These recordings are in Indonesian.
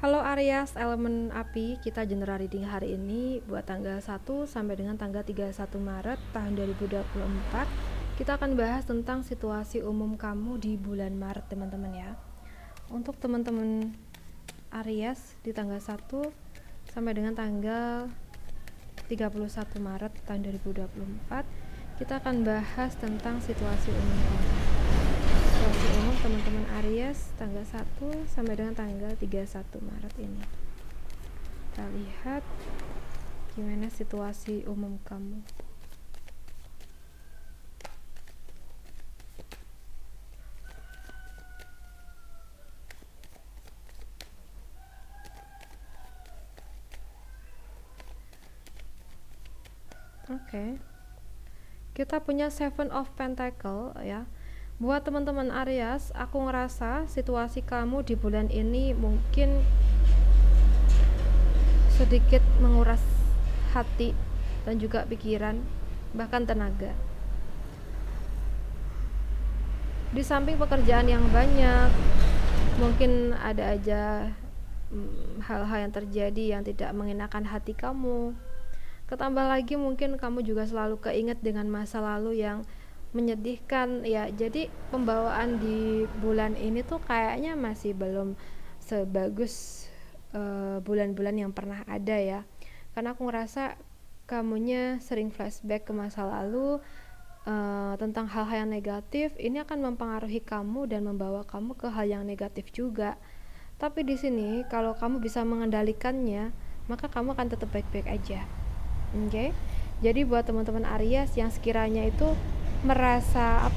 Halo Aries, elemen api, kita general reading hari ini buat tanggal 1 sampai dengan tanggal 31 Maret tahun 2024. Kita akan bahas tentang situasi umum kamu di bulan Maret, teman-teman ya. Untuk teman-teman Aries di tanggal 1 sampai dengan tanggal 31 Maret tahun 2024, kita akan bahas tentang situasi umum kamu. Situasi umum teman-teman Aries tanggal 1 sampai dengan tanggal 31 Maret ini. Kita lihat gimana situasi umum kamu. Oke. Kita punya Seven of Pentacle ya. Buat teman-teman Aries, aku ngerasa situasi kamu di bulan ini mungkin sedikit menguras hati dan juga pikiran, bahkan tenaga. Di samping pekerjaan yang banyak, mungkin ada aja hal-hal yang terjadi yang tidak mengenakan hati kamu. Ketambah lagi mungkin kamu juga selalu keinget dengan masa lalu yang menyedihkan ya. Jadi pembawaan di bulan ini tuh kayaknya masih belum sebagus bulan-bulan yang pernah ada ya, karena aku ngerasa kamunya sering flashback ke masa lalu tentang hal-hal yang negatif. Ini akan mempengaruhi kamu dan membawa kamu ke hal yang negatif juga. Tapi di sini kalau kamu bisa mengendalikannya, maka kamu akan tetap baik-baik aja. Oke? Jadi buat teman-teman Aries yang sekiranya itu merasa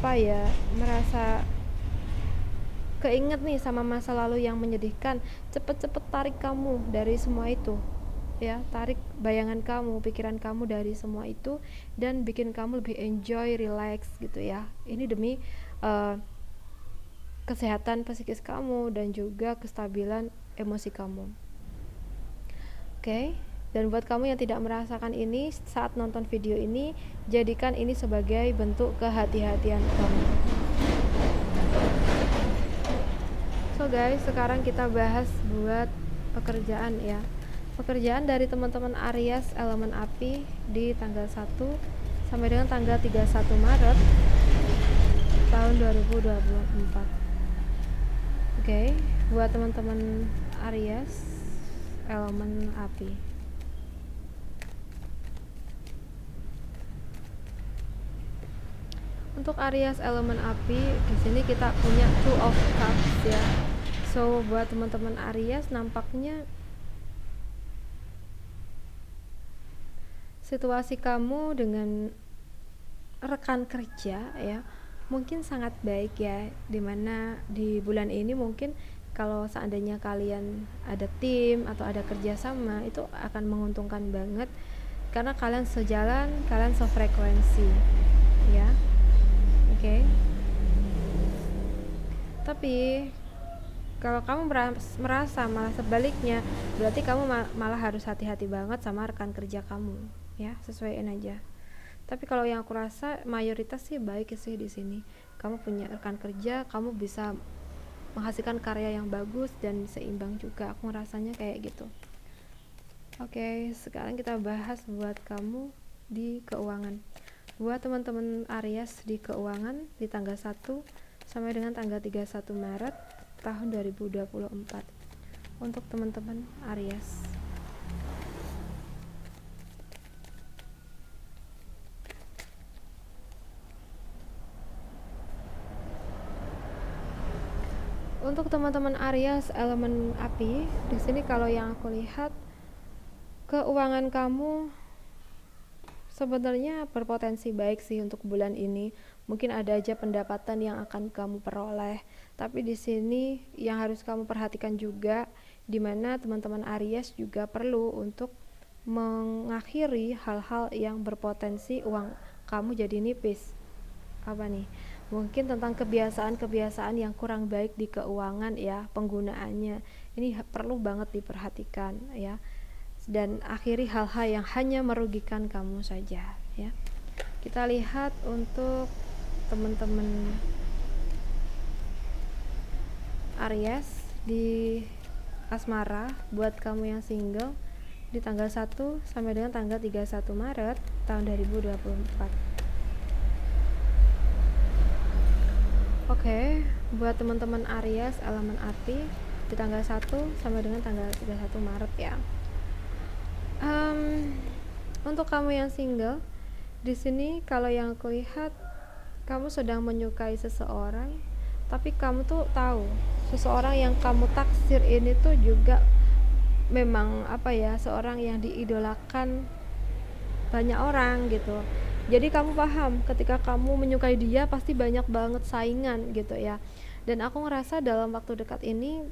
keinget nih sama masa lalu yang menyedihkan, cepet-cepet tarik kamu dari semua itu ya, tarik bayangan kamu, pikiran kamu dari semua itu dan bikin kamu lebih enjoy, relax gitu ya. Ini demi kesehatan psikis kamu dan juga kestabilan emosi kamu. Oke? Dan buat kamu yang tidak merasakan ini saat nonton video ini, jadikan ini sebagai bentuk kehati-hatian kamu. So guys, sekarang kita bahas buat pekerjaan ya. Pekerjaan dari teman-teman Aries elemen api di tanggal 1 sampai dengan tanggal 31 Maret tahun 2024. Oke, buat teman-teman Aries elemen api. Untuk Aries elemen api, di sini kita punya Two of Cups ya. So buat teman-teman Aries, nampaknya situasi kamu dengan rekan kerja ya mungkin sangat baik ya, dimana di bulan ini mungkin kalau seandainya kalian ada tim atau ada kerjasama, itu akan menguntungkan banget karena kalian sejalan, kalian sefrekuensi ya. Oke. Tapi kalau kamu merasa malah sebaliknya, berarti kamu malah harus hati-hati banget sama rekan kerja kamu ya, sesuaiin aja. Tapi kalau yang aku rasa mayoritas sih baik sih di sini. Kamu punya rekan kerja, kamu bisa menghasilkan karya yang bagus dan seimbang juga. Aku ngerasanya kayak gitu. Oke, sekarang kita bahas buat kamu di keuangan. Buat teman-teman Aries di keuangan di tanggal 1 sampai dengan tanggal 31 Maret tahun 2024. Untuk teman-teman Aries. Untuk teman-teman Aries elemen api, di sini kalau yang aku lihat keuangan kamu sebenarnya berpotensi baik sih untuk bulan ini. Mungkin ada aja pendapatan yang akan kamu peroleh. Tapi di sini yang harus kamu perhatikan juga, di mana teman-teman Aries juga perlu untuk mengakhiri hal-hal yang berpotensi uang kamu jadi nipis. Apa nih? Mungkin tentang kebiasaan-kebiasaan yang kurang baik di keuangan ya, penggunaannya. Ini perlu banget diperhatikan ya. Dan akhiri hal-hal yang hanya merugikan kamu saja ya. Kita lihat untuk teman-teman Aries di asmara buat kamu yang single di tanggal 1 sampai dengan tanggal 31 Maret tahun 2024. Oke, buat teman-teman Aries elemen api di tanggal 1 sampai dengan tanggal 31 Maret ya. Untuk kamu yang single, di sini kalau yang aku lihat kamu sedang menyukai seseorang, tapi kamu tuh tahu seseorang yang kamu taksir ini tuh juga memang seorang yang diidolakan banyak orang gitu. Jadi kamu paham ketika kamu menyukai dia pasti banyak banget saingan gitu ya. Dan aku ngerasa dalam waktu dekat ini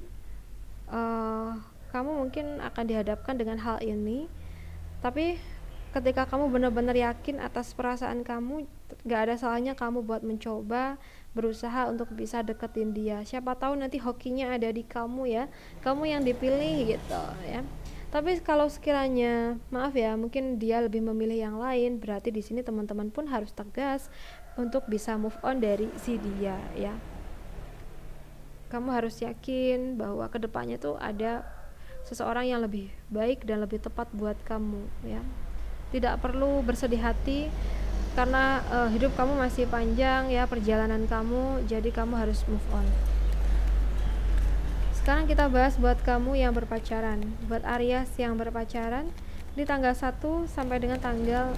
kamu mungkin akan dihadapkan dengan hal ini, tapi ketika kamu benar-benar yakin atas perasaan kamu, gak ada salahnya kamu buat mencoba, berusaha untuk bisa deketin dia. Siapa tahu nanti hokinya ada di kamu ya, kamu yang dipilih gitu ya. Tapi kalau sekiranya maaf ya, mungkin dia lebih memilih yang lain, berarti di sini teman-teman pun harus tegas untuk bisa move on dari si dia ya. Kamu harus yakin bahwa kedepannya tuh ada seseorang yang lebih baik dan lebih tepat buat kamu ya. Tidak perlu bersedih hati karena hidup kamu masih panjang ya, perjalanan kamu, jadi kamu harus move on. Sekarang kita bahas buat kamu yang berpacaran, buat Aries yang berpacaran di tanggal 1 sampai dengan tanggal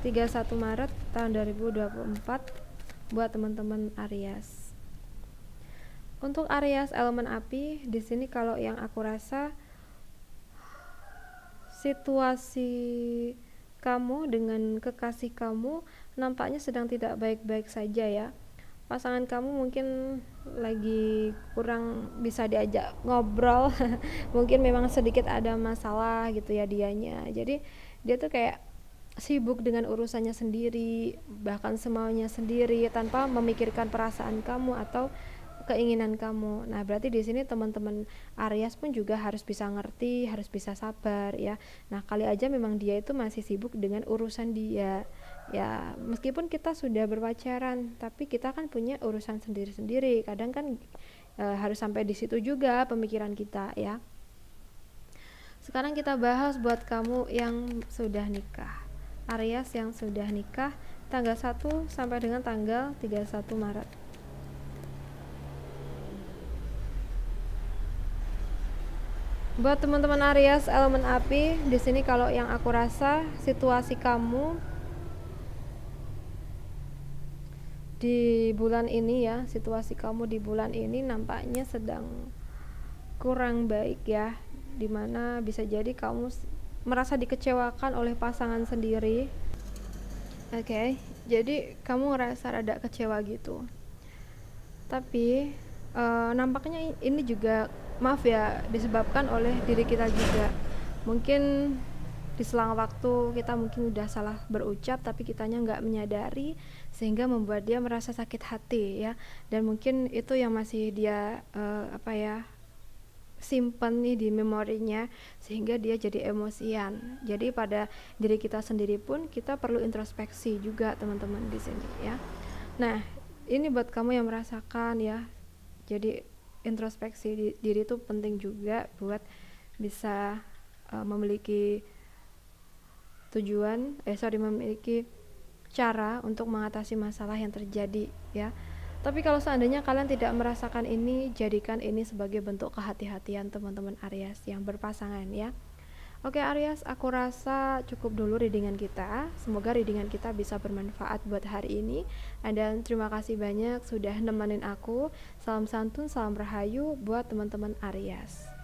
31 Maret tahun 2024 buat teman-teman Aries. Untuk Aries elemen api, di sini kalau yang aku rasa situasi kamu dengan kekasih kamu nampaknya sedang tidak baik-baik saja ya. Pasangan kamu mungkin lagi kurang bisa diajak ngobrol mungkin memang sedikit ada masalah gitu ya dianya. Jadi dia tuh kayak sibuk dengan urusannya sendiri, bahkan semaunya sendiri tanpa memikirkan perasaan kamu atau keinginan kamu. Nah, berarti di sini teman-teman Aries pun juga harus bisa ngerti, harus bisa sabar ya. Nah, kali aja memang dia itu masih sibuk dengan urusan dia. Ya, meskipun kita sudah berpacaran, tapi kita kan punya urusan sendiri-sendiri. Kadang kan harus sampai di situ juga pemikiran kita ya. Sekarang kita bahas buat kamu yang sudah nikah. Aries yang sudah nikah tanggal 1 sampai dengan tanggal 31 Maret. Buat teman-teman Aries elemen api, di sini kalau yang aku rasa situasi kamu di bulan ini ya, situasi kamu di bulan ini nampaknya sedang kurang baik ya, dimana bisa jadi kamu merasa dikecewakan oleh pasangan sendiri. Oke, jadi kamu ngerasa rada kecewa gitu. Tapi nampaknya ini juga maaf ya disebabkan oleh diri kita juga. Mungkin di selang waktu kita mungkin udah salah berucap tapi kitanya nggak menyadari sehingga membuat dia merasa sakit hati ya, dan mungkin itu yang masih dia simpan nih di memorinya sehingga dia jadi emosian. Jadi pada diri kita sendiri pun kita perlu introspeksi juga teman-teman di sini ya. Nah, ini buat kamu yang merasakan ya, jadi introspeksi diri itu penting juga buat bisa memiliki memiliki cara untuk mengatasi masalah yang terjadi ya. Tapi kalau seandainya kalian tidak merasakan ini, jadikan ini sebagai bentuk kehati-hatian teman-teman Aries yang berpasangan ya. Oke Aries, aku rasa cukup dulu readingan kita. Semoga readingan kita bisa bermanfaat buat hari ini. Dan terima kasih banyak sudah nemenin aku. Salam santun, salam rahayu buat teman-teman Aries.